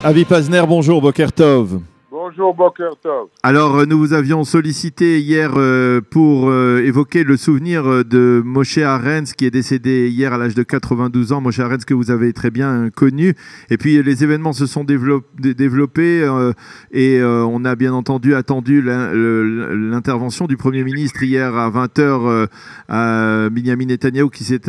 Avi Pazner, bonjour, Boker Tov. Bonjour Boker Tov. Alors, nous vous avions sollicité hier pour évoquer le souvenir de Moshe Arens, qui est décédé hier à l'âge de 92 ans. Moshe Arens, que vous avez très bien connu. Et puis, les événements se sont développés et on a bien entendu attendu l'intervention du Premier ministre hier à 20h à Binyamin Netanyahou qui s'est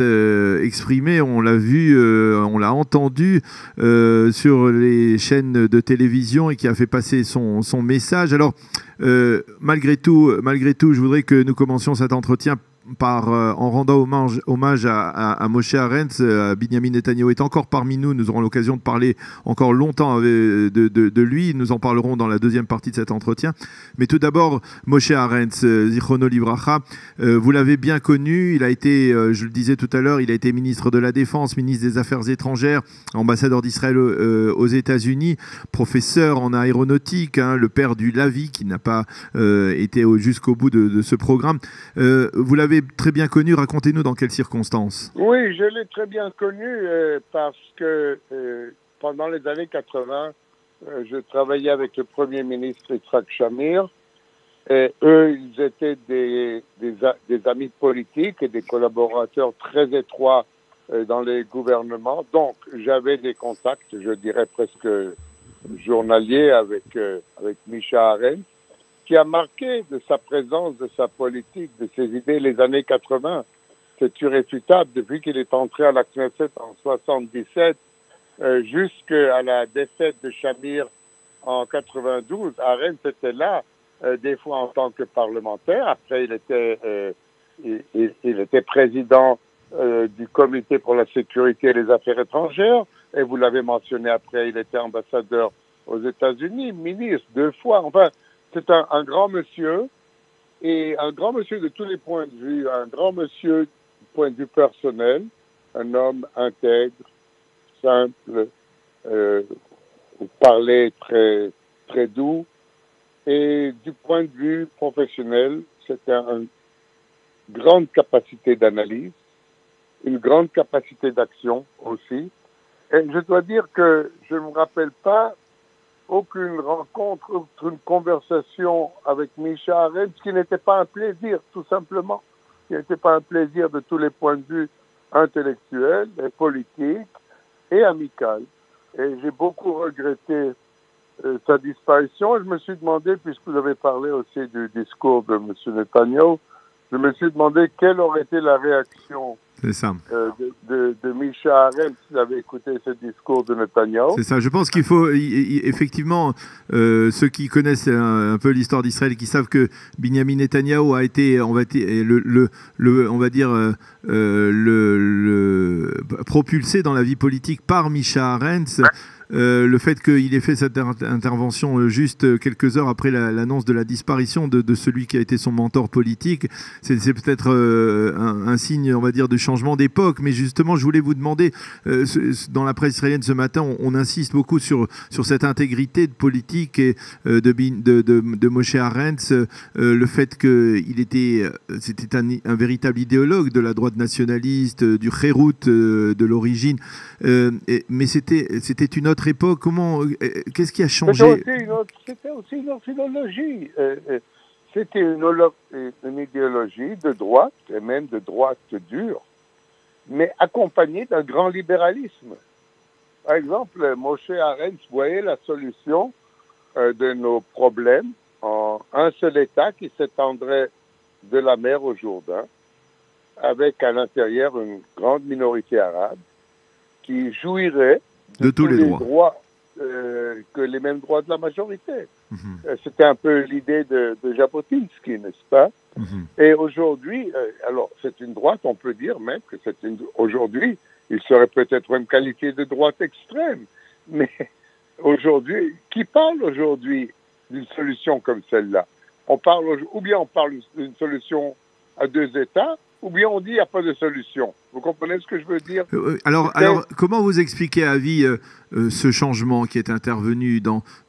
exprimé. On l'a vu, on l'a entendu sur les chaînes de télévision et qui a fait passer son message. Alors, malgré tout, je voudrais que nous commencions cet entretien en rendant hommage à Moshe Arens. Binyamin Netanyahou est encore parmi nous. Nous aurons l'occasion de parler encore longtemps de lui. Nous en parlerons dans la deuxième partie de cet entretien. Mais tout d'abord, Moshe Arens, Zichrono Livracha, vous l'avez bien connu. Il a été, je le disais tout à l'heure, il a été ministre de la Défense, ministre des Affaires étrangères, ambassadeur d'Israël aux États-Unis, professeur en aéronautique, le père du Lavi, qui n'a pas été jusqu'au bout de ce programme. Vous l'avez très bien connu, racontez-nous dans quelles circonstances. Oui, je l'ai très bien connu parce que pendant les années 80, je travaillais avec le Premier ministre Yitzhak Shamir. Et eux, ils étaient des amis politiques et des collaborateurs très étroits dans les gouvernements. Donc, j'avais des contacts, je dirais presque journaliers avec Misha Arens, qui a marqué de sa présence, de sa politique, de ses idées les années 80. C'est irréfutable depuis qu'il est entré à la Knesset en 77 jusqu'à la défaite de Shamir en 92. Arens était là, des fois en tant que parlementaire. Après, il était président du Comité pour la sécurité et les affaires étrangères. Et vous l'avez mentionné après, il était ambassadeur aux États-Unis, ministre 2 fois. Enfin, c'est un grand monsieur, et un grand monsieur de tous les points de vue, un grand monsieur du point de vue personnel, un homme intègre, simple, parler très, très doux, et du point de vue professionnel, c'était une grande capacité d'analyse, une grande capacité d'action aussi. Et je dois dire que je ne me rappelle pas aucune rencontre, aucune conversation avec Misha Arens qui n'était pas un plaisir, tout simplement. Qui n'était pas un plaisir de tous les points de vue intellectuels, et politiques et amicaux. Et j'ai beaucoup regretté sa disparition. Et je me suis demandé, puisque vous avez parlé aussi du discours de M. Netanyahou, je me suis demandé quelle aurait été la réaction de Misha Arens s'il avait écouté ce discours de Netanyahou. C'est ça. Je pense qu'il faut effectivement ceux qui connaissent un peu l'histoire d'Israël, qui savent que Binyamin Netanyahou a été, on va dire, propulsé dans la vie politique par Misha Arens. Le fait qu'il ait fait cette intervention juste quelques heures après l'annonce de la disparition de celui qui a été son mentor politique, c'est peut-être un signe, on va dire, de changement d'époque. Mais justement, je voulais vous demander, dans la presse israélienne ce matin, on insiste beaucoup sur cette intégrité de politique et de Moshe Arens, le fait c'était un véritable idéologue de la droite nationaliste, du Khérout de l'origine, mais c'était une autre époque. Qu'est-ce qui a changé? C'était aussi une autre idéologie. C'était une idéologie de droite, et même de droite dure, mais accompagnée d'un grand libéralisme. Par exemple, Moshe Arens voyait la solution de nos problèmes en un seul État qui s'étendrait de la mer au Jourdain, avec à l'intérieur une grande minorité arabe qui jouirait de tous les droits que les mêmes droits de la majorité. C'était un peu l'idée de Jabotinsky, n'est-ce pas? Et aujourd'hui, alors c'est une droite, on peut dire même que aujourd'hui, il serait peut-être même qualifié de droite extrême. Mais aujourd'hui, qui parle aujourd'hui d'une solution comme celle-là? Ou bien on parle d'une solution à 2 États, ou bien on dit qu'il n'y a pas de solution. Vous comprenez ce que je veux dire? Alors, comment vous expliquez, Avi, ce changement qui est intervenu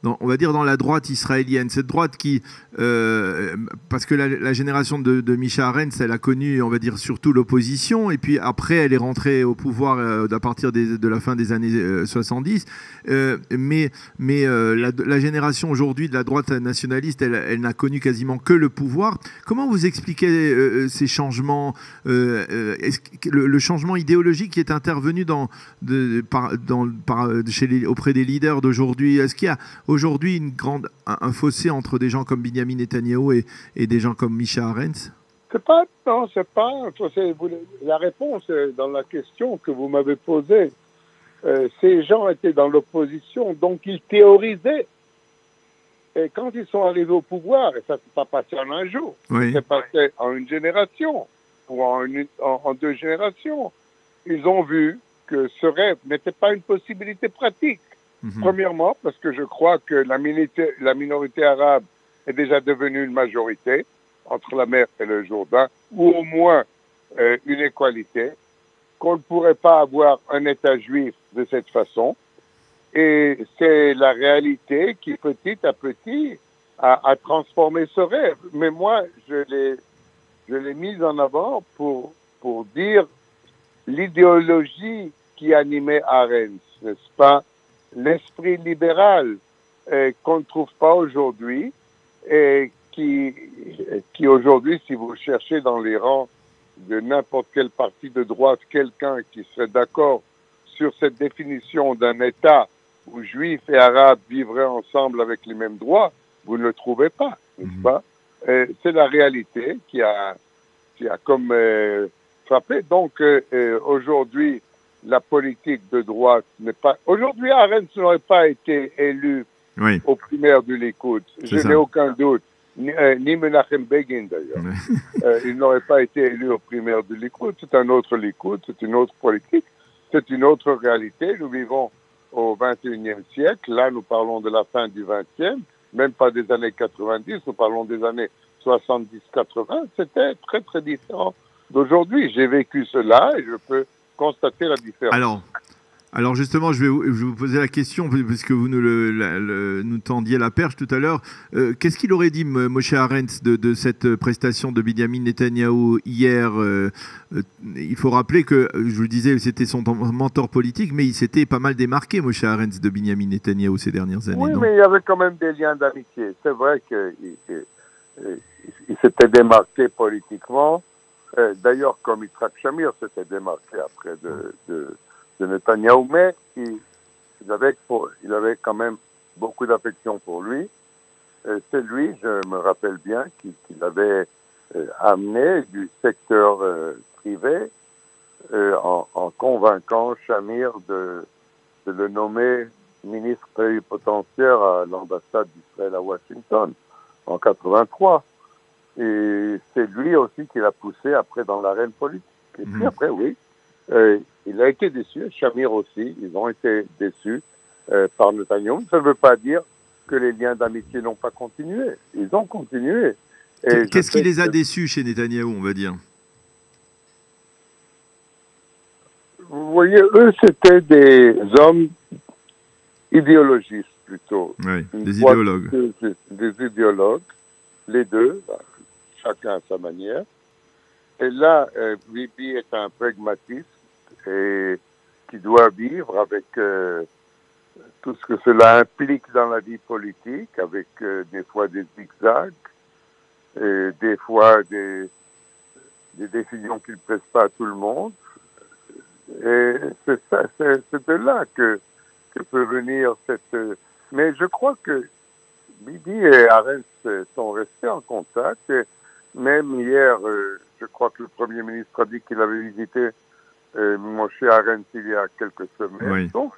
on va dire, dans la droite israélienne, cette droite qui, parce que la génération de Misha Arens, elle a connu, on va dire, surtout l'opposition, et puis après, elle est rentrée au pouvoir à partir de la fin des années 70. Mais la génération aujourd'hui de la droite nationaliste, elle n'a connu quasiment que le pouvoir. Comment vous expliquez ces changements, le changement idéologique qui est intervenu auprès des leaders d'aujourd'hui? Est-ce qu'il y a aujourd'hui un fossé entre des gens comme Benjamin Netanyahou et des gens comme Misha Arens? C'est pas un fossé. La réponse est dans la question que vous m'avez posée. Ces gens étaient dans l'opposition, donc ils théorisaient. Et quand ils sont arrivés au pouvoir, et ça ne s'est pas passé en un jour, oui. c'est passé en une génération, ou en 2 générations, ils ont vu que ce rêve n'était pas une possibilité pratique. Premièrement, parce que je crois que la minorité arabe est déjà devenue une majorité entre la mer et le Jourdain, ou au moins une égalité, qu'on ne pourrait pas avoir un État juif de cette façon. Et c'est la réalité qui, petit à petit, a transformé ce rêve. Mais moi, je l'ai mise en avant pour dire l'idéologie qui animait Arens, n'est-ce pas? L'esprit libéral qu'on ne trouve pas aujourd'hui et qui aujourd'hui, si vous cherchez dans les rangs de n'importe quel parti de droite quelqu'un qui serait d'accord sur cette définition d'un État où juifs et arabes vivraient ensemble avec les mêmes droits, vous ne le trouvez pas, n'est-ce pas? C'est la réalité qui a comme frappé. Donc, aujourd'hui, la politique de droite n'est pas... Aujourd'hui, Arens n'aurait pas été élu aux primaires du Likoud. Je n'ai aucun doute. Ni Menachem Begin, d'ailleurs. Il n'aurait pas été élu aux primaires du Likoud. C'est un autre Likoud, c'est une autre politique, c'est une autre réalité. Nous vivons au XXIe siècle. Là, nous parlons de la fin du XXe, même pas des années 90, nous parlons des années 70-80. C'était très, très différent d'aujourd'hui. J'ai vécu cela et je peux constater la différence. Alors justement, je vais vous poser la question, puisque vous nous tendiez la perche tout à l'heure. Qu'est-ce qu'il aurait dit, Moshe Arens, de cette prestation de Benjamin Netanyahou hier? Il faut rappeler que, je vous le disais, c'était son mentor politique, mais il s'était pas mal démarqué, Moshe Arens, de Benjamin Netanyahou ces dernières années. Oui, non? mais il y avait quand même des liens d'amitié. C'est vrai qu'il s'était démarqué politiquement. D'ailleurs, comme Yitzhak Shamir s'était démarqué après de Netanyahou, mais il avait quand même beaucoup d'affection pour lui. C'est lui, je me rappelle bien, qu'il avait amené du secteur privé en convainquant Shamir de le nommer ministre plénipotentiaire à l'ambassade d'Israël à Washington en 83. Et c'est lui aussi qui l'a poussé après dans l'arène politique. Et puis après, oui, il a été déçu, Shamir aussi, ils ont été déçus par Netanyahou. Ça ne veut pas dire que les liens d'amitié n'ont pas continué. Ils ont continué. Qu'est-ce qui les a déçus chez Netanyahou, on va dire? Vous voyez, eux, c'était des hommes idéologistes plutôt. Oui, des idéologues. Des idéologues, les deux, chacun à sa manière. Et là, Bibi est un pragmatiste et qui doit vivre avec tout ce que cela implique dans la vie politique, avec des fois des zigzags, et des fois des décisions qui ne plaisent pas à tout le monde. Et c'est de là que peut venir cette... Mais je crois que Bibi et Arens sont restés en contact. Et même hier, je crois que le Premier ministre a dit qu'il avait visité Moshe Arens il y a quelques semaines. Oui. Donc,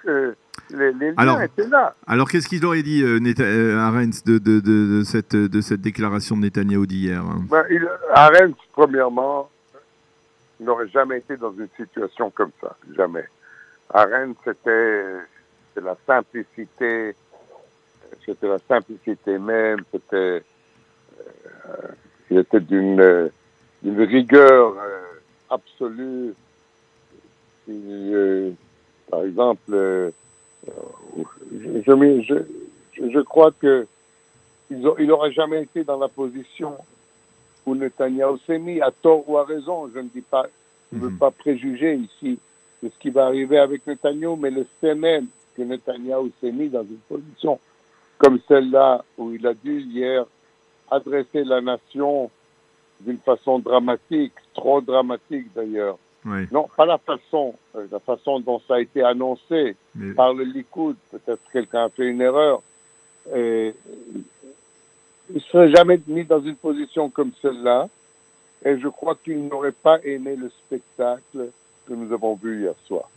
les liens étaient là. Alors, qu'est-ce qu'il aurait dit, Arens, de cette déclaration de Netanyahou d'hier? Arens, premièrement, n'aurait jamais été dans une situation comme ça. Jamais. Arens, c'était la simplicité. C'était la simplicité même. Il était d'une rigueur absolue. Par exemple, je crois que il n'aurait jamais été dans la position où Netanyahou s'est mis, à tort ou à raison. Je ne dis pas, je ne veux pas préjuger ici de ce qui va arriver avec Netanyahou, mais le fait même que Netanyahou s'est mis dans une position comme celle-là, où il a dû hier adresser la nation d'une façon dramatique, trop dramatique d'ailleurs. Oui. Non, pas la façon dont ça a été annoncé par le Likoud. Peut-être quelqu'un a fait une erreur. Il ne serait jamais mis dans une position comme celle-là. Et je crois qu'il n'aurait pas aimé le spectacle que nous avons vu hier soir.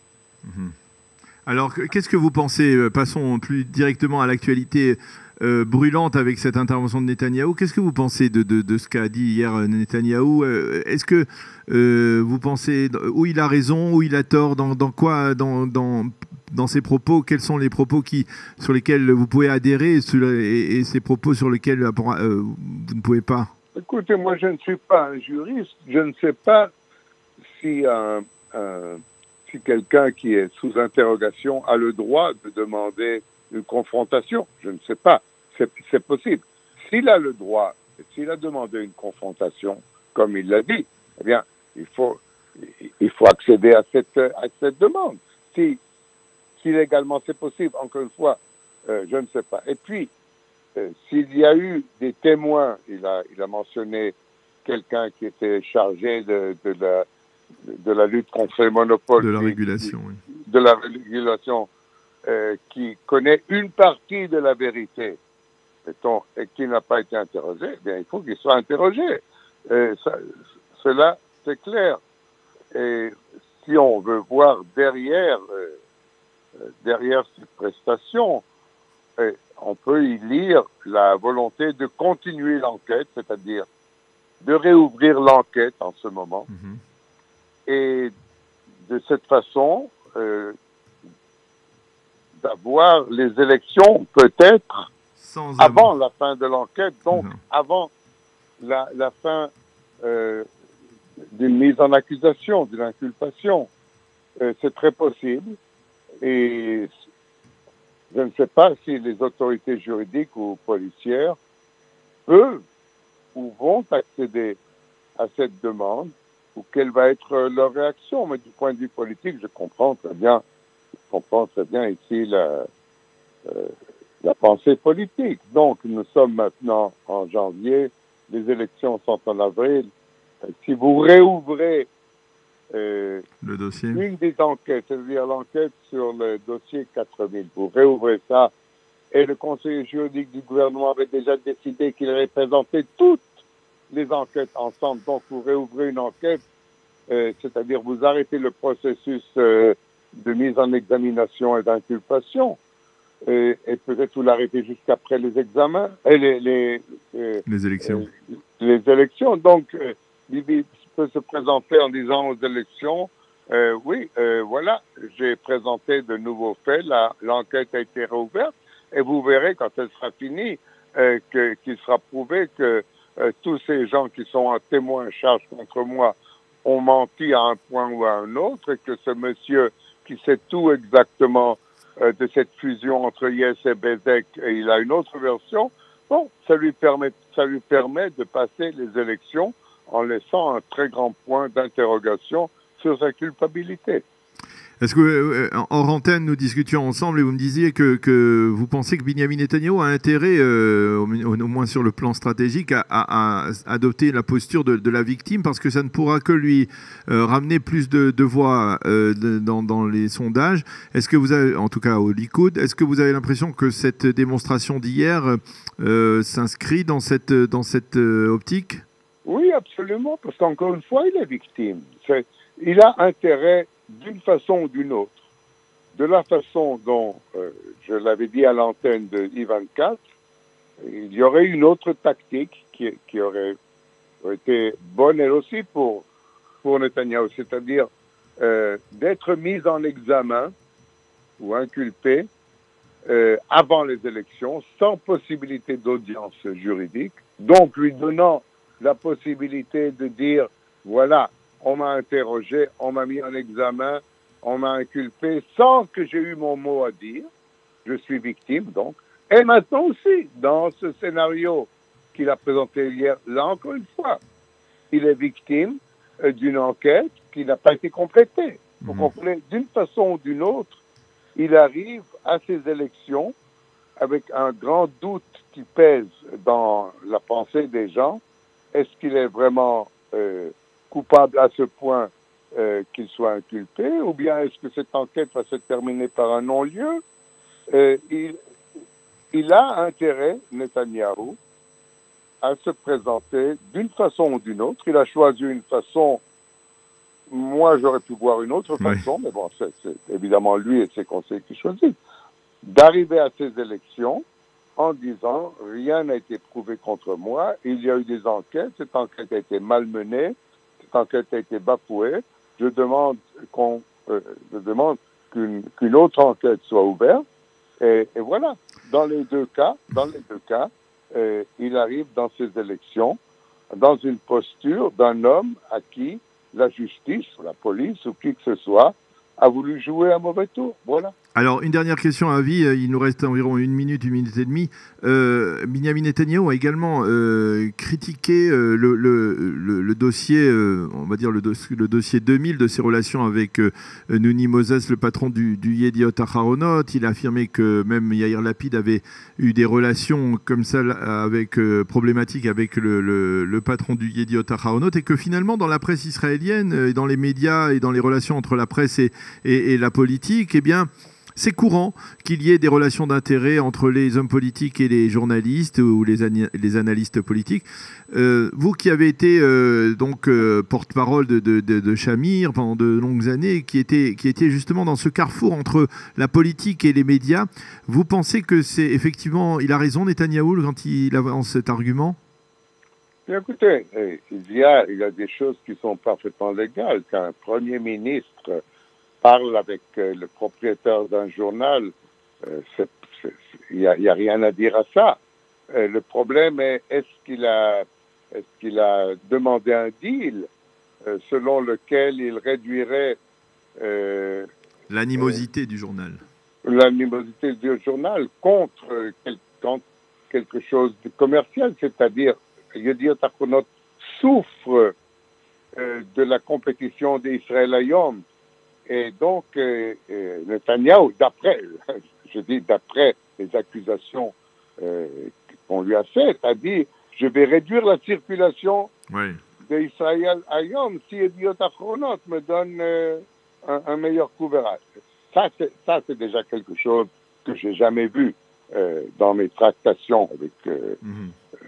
Alors, qu'est-ce que vous pensez? Passons plus directement à l'actualité brûlante avec cette intervention de Netanyahou. Qu'est-ce que vous pensez de ce qu'a dit hier Netanyahou? Est-ce que vous pensez où il a raison, où il a tort, dans quoi, dans ses propos? Quels sont les propos sur lesquels vous pouvez adhérer et ces propos sur lesquels vous ne pouvez pas? Écoutez, moi je ne suis pas un juriste. Je ne sais pas si si quelqu'un qui est sous interrogation a le droit de demander une confrontation. Je ne sais pas. C'est possible. S'il a le droit, s'il a demandé une confrontation, comme il l'a dit, eh bien, il faut accéder à cette demande. Si légalement c'est possible, encore une fois, je ne sais pas. Et puis, s'il y a eu des témoins, il a mentionné quelqu'un qui était chargé de la lutte contre les monopoles. De la régulation, oui. De la régulation, qui connaît une partie de la vérité, mettons, et qui n'a pas été interrogé, eh bien, il faut qu'il soit interrogé. Cela, c'est clair. Et si on veut voir derrière cette prestation, on peut y lire la volonté de continuer l'enquête, c'est-à-dire de réouvrir l'enquête en ce moment. Et de cette façon, d'avoir les élections peut-être avant la fin de l'enquête, donc avant la fin d'une mise en accusation, d'une inculpation. C'est très possible. Et je ne sais pas si les autorités juridiques ou policières peuvent ou vont accéder à cette demande, ou quelle va être leur réaction. Mais du point de vue politique, je comprends très bien ici la pensée politique. Donc, nous sommes maintenant en janvier, les élections sont en avril. Si vous réouvrez le dossier, une des enquêtes, c'est-à-dire l'enquête sur le dossier 4000, vous réouvrez ça, et le conseiller juridique du gouvernement avait déjà décidé qu'il allait présenter toutes les enquêtes ensemble. Donc, vous réouvrez une enquête, c'est-à-dire vous arrêtez le processus de mise en examination et d'inculpation, et peut-être vous l'arrêtez jusqu'après les examens, et les élections. Les élections. Donc, Bibi peut se présenter en disant aux élections, voilà, j'ai présenté de nouveaux faits, l'enquête a été réouverte, et vous verrez quand elle sera finie qu'il sera prouvé que tous ces gens qui sont en témoin en charge contre moi ont menti à un point ou à un autre, et que ce monsieur qui sait tout exactement de cette fusion entre Yes et Bezek, et il a une autre version, bon, ça lui permet de passer les élections en laissant un très grand point d'interrogation sur sa culpabilité. Est-ce que, en antenne, nous discutions ensemble et vous me disiez que vous pensez que Benyamin Netanyahou a intérêt, au moins sur le plan stratégique, à adopter la posture de la victime, parce que ça ne pourra que lui ramener plus de voix dans les sondages. Est-ce que vous avez, en tout cas au Likoud, est-ce que vous avez l'impression que cette démonstration d'hier s'inscrit dans cette optique? Oui, absolument, parce qu'encore une fois, il est victime. Il a intérêt d'une façon ou d'une autre. De la façon dont, je l'avais dit à l'antenne de I24, il y aurait une autre tactique qui aurait été bonne elle aussi pour Netanyahou, c'est-à-dire d'être mis en examen ou inculpé avant les élections, sans possibilité d'audience juridique, donc lui donnant la possibilité de dire, voilà, on m'a interrogé, on m'a mis en examen, On m'a inculpé sans que j'ai eu mon mot à dire. Je suis victime, donc. Et maintenant aussi, dans ce scénario qu'il a présenté hier, là encore une fois, il est victime d'une enquête qui n'a pas été complétée. Vous comprenez, d'une façon ou d'une autre, il arrive à ces élections avec un grand doute qui pèse dans la pensée des gens. Est-ce qu'il est vraiment coupable à ce point qu'il soit inculpé, ou bien est-ce que cette enquête va se terminer par un non-lieu? Il a intérêt, Netanyahou, à se présenter d'une façon ou d'une autre. Il a choisi une façon. Moi, j'aurais pu voir une autre façon, mais bon, c'est évidemment lui et ses conseillers qui choisissent. D'arriver à ces élections en disant « rien n'a été prouvé contre moi, il y a eu des enquêtes, cette enquête a été malmenée, cette enquête a été bafouée, je demande qu'une autre enquête soit ouverte. » Et voilà, dans les deux cas, il arrive dans ces élections dans une posture d'un homme à qui la justice, ou la police, ou qui que ce soit, a voulu jouer un mauvais tour. Voilà. Alors, une dernière question à Avi, il nous reste environ une minute et demie. Binyamin Netanyahou a également critiqué le dossier, on va dire le dossier 2000 de ses relations avec Nouni Moses, le patron du Yediot Aharonot. Il a affirmé que même Yair Lapid avait eu des relations comme ça problématiques avec le patron du Yediot Aharonot, et que finalement, dans la presse israélienne, dans les médias et dans les relations entre la presse et la politique, eh bien, c'est courant qu'il y ait des relations d'intérêt entre les hommes politiques et les journalistes ou les analystes politiques. Vous qui avez été porte-parole de Shamir pendant de longues années, qui était justement dans ce carrefour entre la politique et les médias, vous pensez que c'est effectivement, il a raison Netanyahou quand il avance cet argument? Bien, écoutez, il y a des choses qui sont parfaitement légales. Qu'un Premier ministre parle avec le propriétaire d'un journal, il n'y a rien à dire à ça. Le problème est, est-ce qu'il a demandé un deal selon lequel il réduirait l'animosité du journal. L'animosité du journal contre quelque chose de commercial, c'est-à-dire, Yediot Aharonot souffre de la compétition d'Israël Hayom. Et donc, Netanyahou, d'après les accusations qu'on lui a faites, a dit « Je vais réduire la circulation d'Israël Hayom si Yediot Aharonot me donne un meilleur couverage. » Ça, c'est déjà quelque chose que j'ai jamais vu dans mes tractations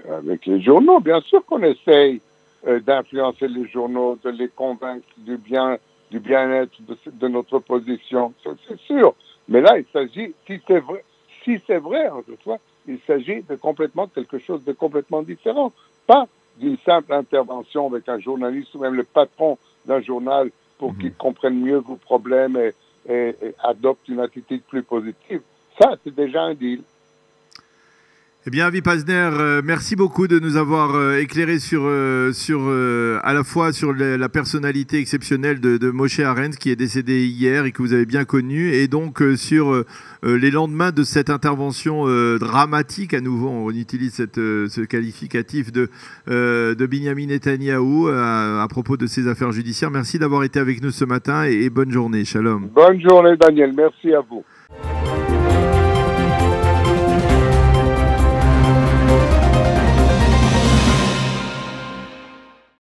avec les journaux. Bien sûr qu'on essaye d'influencer les journaux, de les convaincre du bien-être de notre position, c'est sûr. Mais là, il s'agit, si c'est vrai, en soi, il s'agit de quelque chose de complètement différent. Pas d'une simple intervention avec un journaliste ou même le patron d'un journal pour qu'il comprenne mieux vos problèmes et adopte une attitude plus positive. Ça, c'est déjà un deal. Eh bien, Avi Pazner, merci beaucoup de nous avoir éclairé à la fois sur la personnalité exceptionnelle de Moshe Arens, qui est décédé hier et que vous avez bien connu, et donc sur les lendemains de cette intervention dramatique. À nouveau, on utilise ce qualificatif de Binyamin Netanyahou à propos de ses affaires judiciaires. Merci d'avoir été avec nous ce matin et bonne journée. Shalom. Bonne journée, Daniel. Merci à vous.